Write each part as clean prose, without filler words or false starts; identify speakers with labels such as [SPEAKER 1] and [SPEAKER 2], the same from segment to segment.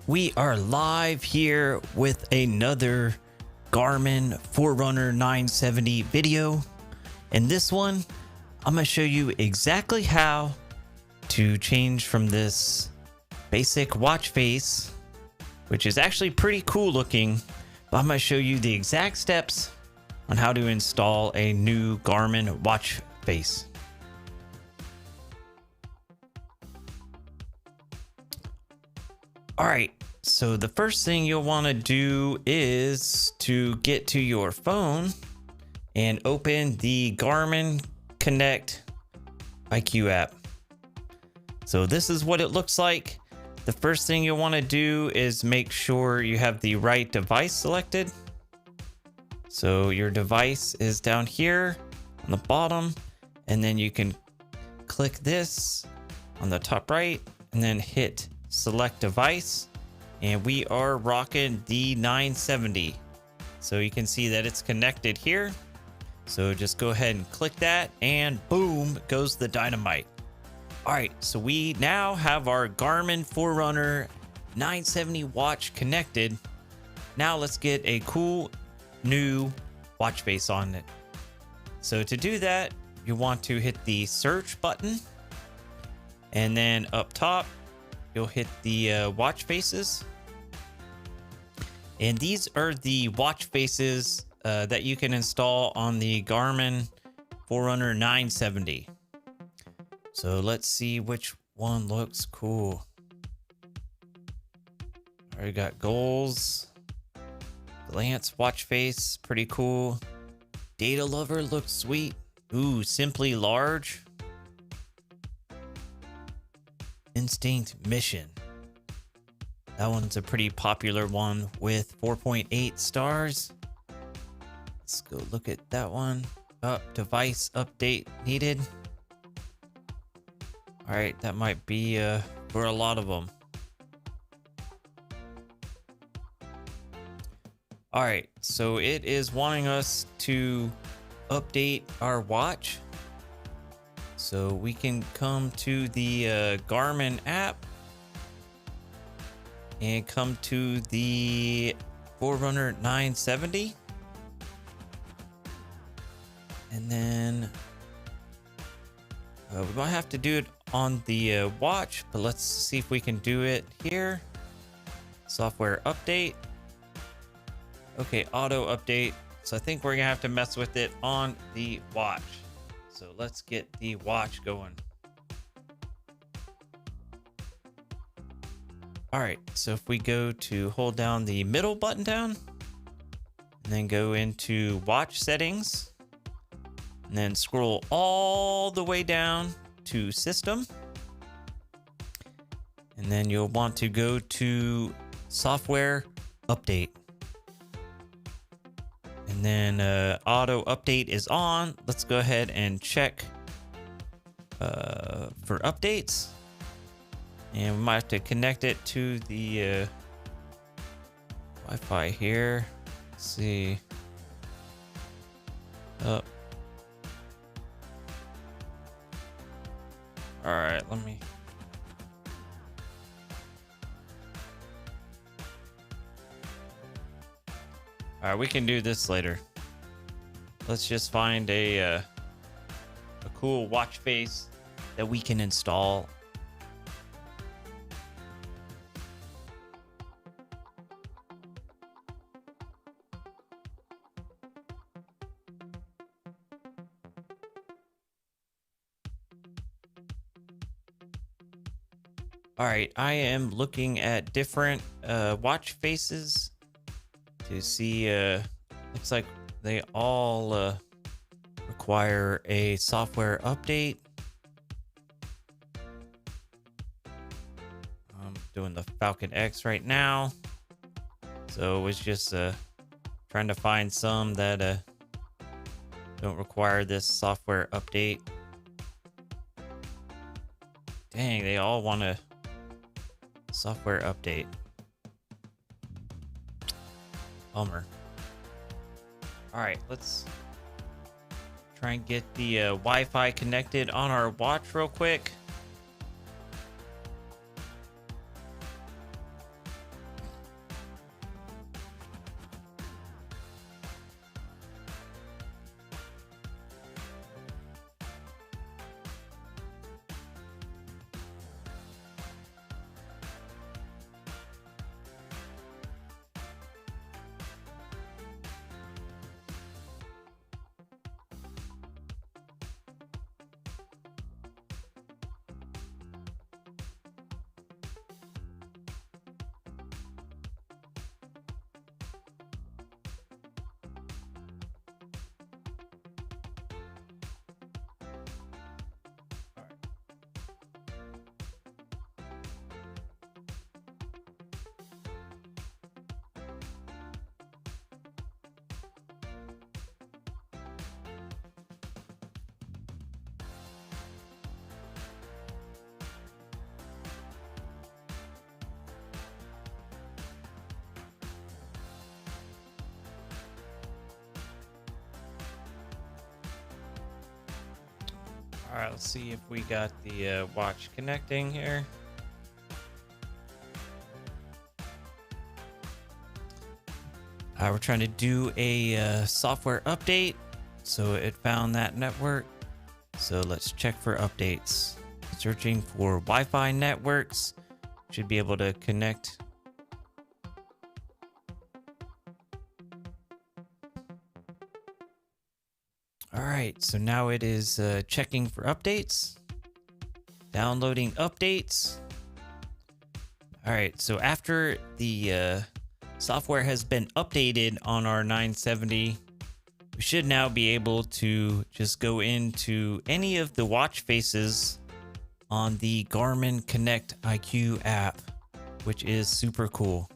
[SPEAKER 1] We are live here with another Garmin Forerunner 970 video. In this one, I'm going to show you exactly how to change from this basic watch face, which is actually pretty cool looking, but I'm going to show you the exact steps on how to install a new Garmin watch face. All right, so the first thing you'll want to do is to get to your phone and open the Garmin Connect IQ app. So this is what it looks like. The first thing you'll want to do is make sure you have the right device selected. So your device is down here on the bottom, and then you can click this on the top right and then hit select device, and we are rocking the 970. So you can see that it's connected here. So just go ahead and click that, and boom goes the dynamite. All right, so we now have our Garmin Forerunner 970 watch connected. Now let's get a cool new watch face on it. So to do that, you want to hit the search button, and then up top you'll hit the watch faces. And these are the watch faces that you can install on the Garmin Forerunner 970. So let's see which one looks cool. Already got goals. Glance watch face, pretty cool. Data lover looks sweet. Ooh, simply large. Instinct mission. That one's a pretty popular one with 4.8 stars. Let's go look at that one. Device update needed. All right, that might be for a lot of them. All right, so it is wanting us to update our watch. So we can come to the Garmin app and come to the Forerunner 970. And then we might have to do it on the watch, but let's see if we can do it here. Software update. Okay, auto update. So I think we're gonna have to mess with it on the watch. So let's get the watch going. All right, so if we go to hold down the middle button down, and then go into watch settings, and then scroll all the way down to system. And then you'll want to go to software update. And then auto update is on. Let's go ahead and check for updates. And we might have to connect it to the Wi-Fi here. Let's see. All right, let me. All right, we can do this later. Let's just find a cool watch face that we can install. All right, I am looking at different watch faces to see. Looks like they all require a software update. I'm doing the Falcon X right now, so it was just trying to find some that don't require this software update. Dang, they all want a software update. Bummer. All right, let's try and get the Wi-Fi connected on our watch real quick. All right, let's see if we got the watch connecting here. We're trying to do a software update, so it found that network. So let's check for updates. Searching for Wi-Fi networks. Should be able to connect. All right, so now it is checking for updates. Downloading updates. All right, so after the software has been updated on our 970, we should now be able to just go into any of the watch faces on the Garmin Connect IQ app, which is super cool.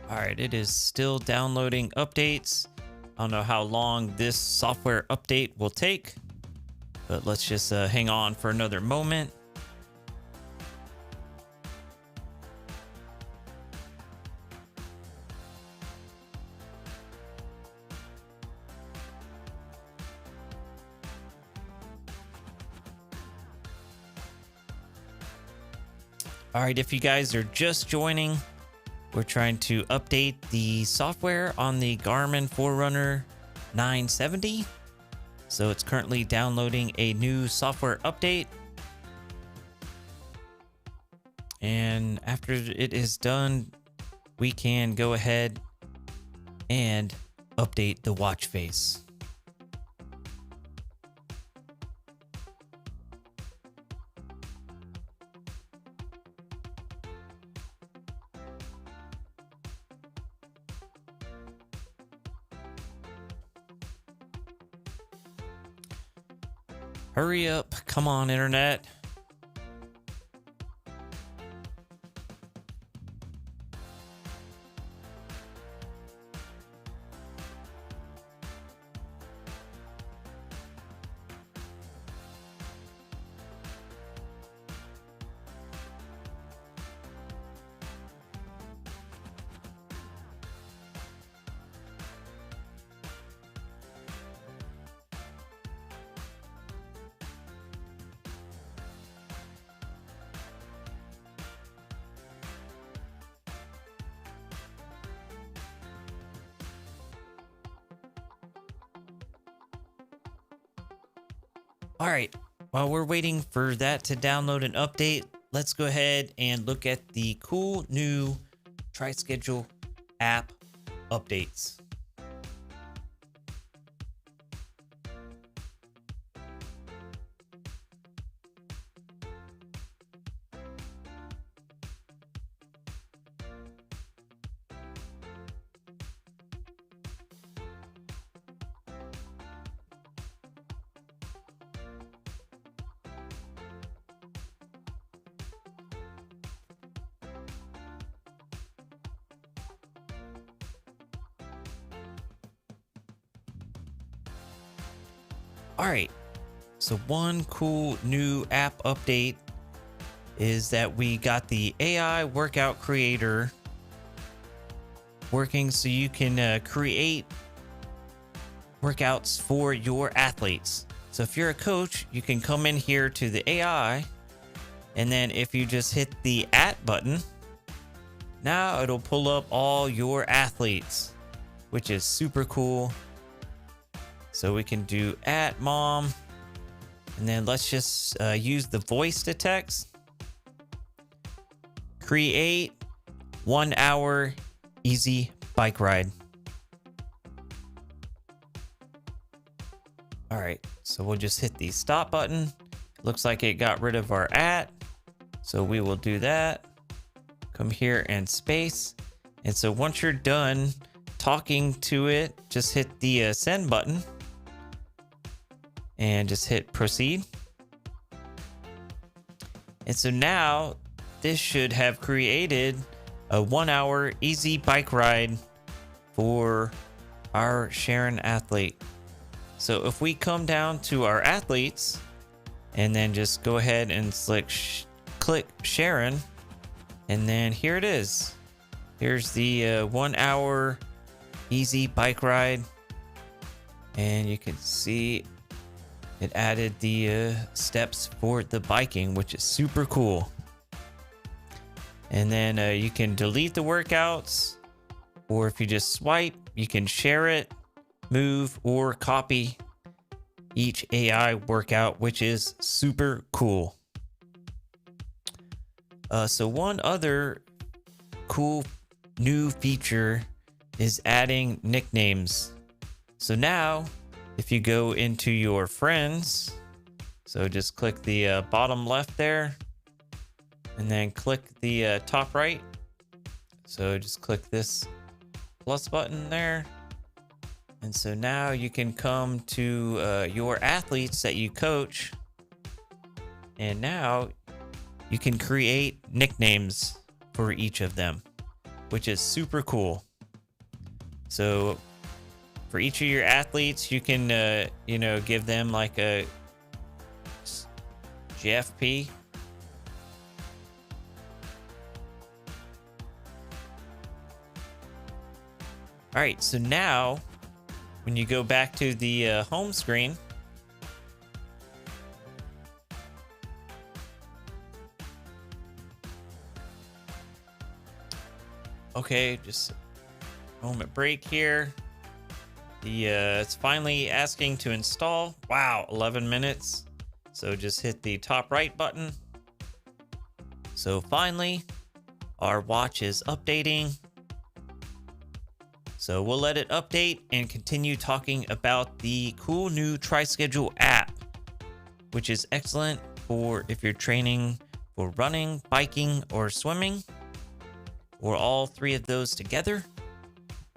[SPEAKER 1] All right, it is still downloading updates. I don't know how long this software update will take, but let's just hang on for another moment. All right, if you guys are just joining, we're trying to update the software on the Garmin Forerunner 970. So it's currently downloading a new software update. And after it is done, we can go ahead and update the watch face. Hurry up. Come on, internet. All right, while we're waiting for that to download and update, let's go ahead and look at the cool new Tri-Schedule app updates. All right, so one cool new app update is that we got the AI workout creator working, so you can create workouts for your athletes. So if you're a coach, you can come in here to the AI, and then if you just hit the @ button, now it'll pull up all your athletes, which is super cool. So we can do @mom, and then let's just use the voice to text. Create 1 hour easy bike ride. All right, so we'll just hit the stop button. Looks like it got rid of our @, so we will do that. Come here and space. And so once you're done talking to it, just hit the send button and just hit proceed. And so now this should have created a 1 hour easy bike ride for our Sharon athlete. So if we come down to our athletes and then just go ahead and click Sharon, and then here it is. Here's the 1 hour easy bike ride. And you can see it added the steps for the biking, which is super cool. And then you can delete the workouts, or if you just swipe, you can share it, move, or copy each AI workout, which is super cool. So one other cool new feature is adding nicknames. So now if you go into your friends, so just click the bottom left there and then click the top right. So just click this plus button there. And so now you can come to your athletes that you coach, and now you can create nicknames for each of them, which is super cool. So for each of your athletes, you can, give them like a GFP. All right, so now when you go back to the home screen, okay, just a moment break here. It's finally asking to install. Wow, 11 minutes. So just hit the top right button. So finally, our watch is updating. So we'll let it update and continue talking about the cool new TriSchedule app, which is excellent for if you're training for running, biking, or swimming, or all three of those together.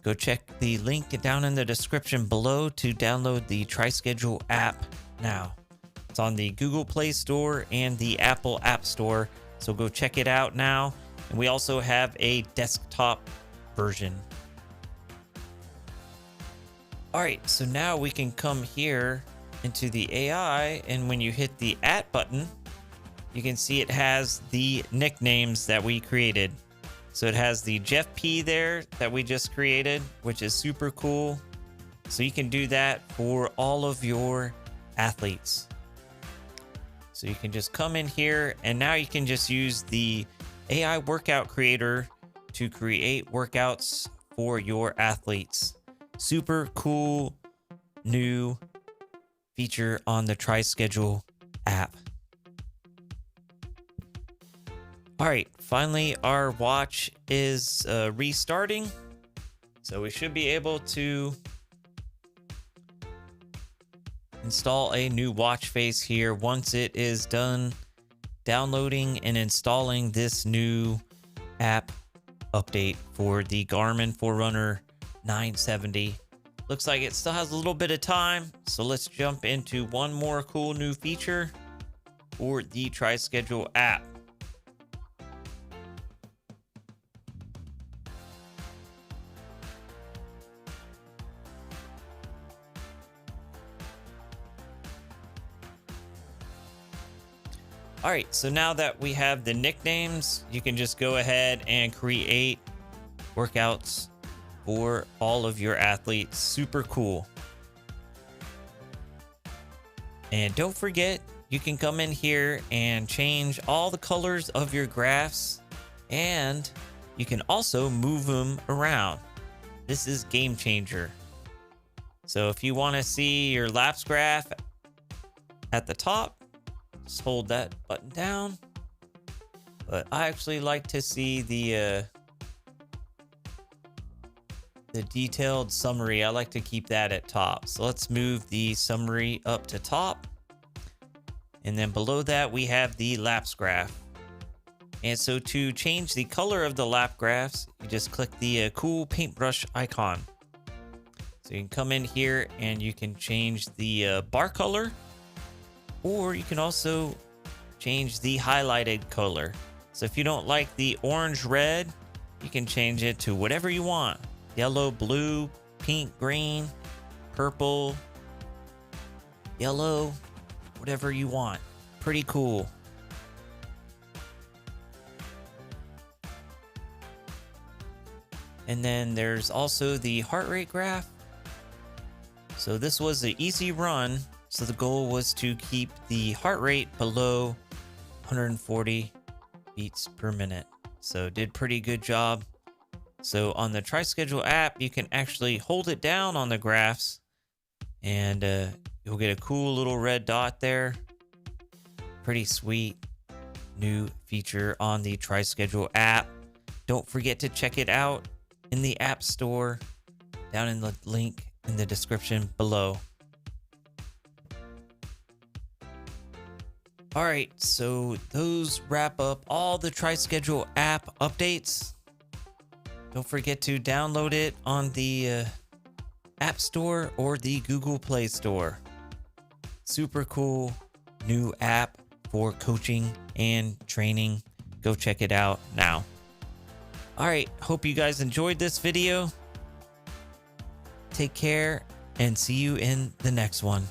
[SPEAKER 1] Go check the link down in the description below to download the TriSchedule app now. It's on the Google Play Store and the Apple App Store, so go check it out now. And we also have a desktop version. All right, so now we can come here into the AI, and when you hit the @ button, you can see it has the nicknames that we created. So it has the Jeff P there that we just created, which is super cool. So you can do that for all of your athletes. So you can just come in here, and now you can just use the AI workout creator to create workouts for your athletes. Super cool new feature on the TriSchedule app. All right, finally our watch is restarting. So we should be able to install a new watch face here once it is done downloading and installing this new app update for the Garmin Forerunner 970. Looks like it still has a little bit of time, so let's jump into one more cool new feature for the TriSchedule app. All right, so now that we have the nicknames, you can just go ahead and create workouts for all of your athletes. Super cool. And don't forget, you can come in here and change all the colors of your graphs, and you can also move them around. This is game changer. So if you want to see your laps graph at the top, just hold that button down. But I actually like to see the detailed summary. I like to keep that at top. So let's move the summary up to top. And then below that, we have the laps graph. And so to change the color of the lap graphs, you just click the cool paintbrush icon. So you can come in here and you can change the bar color, or you can also change the highlighted color. So if you don't like the orange red, you can change it to whatever you want. Yellow, blue, pink, green, purple, yellow, whatever you want. Pretty cool. And then there's also the heart rate graph. So this was an easy run. So the goal was to keep the heart rate below 140 beats per minute. So did pretty good job. So on the TriSchedule app, you can actually hold it down on the graphs and you'll get a cool little red dot there. Pretty sweet new feature on the TriSchedule app. Don't forget to check it out in the App Store down in the link in the description below. All right, so those wrap up all the TriSchedule app updates. Don't forget to download it on the App Store or the Google Play Store. Super cool new app for coaching and training. Go check it out now. All right, hope you guys enjoyed this video. Take care and see you in the next one.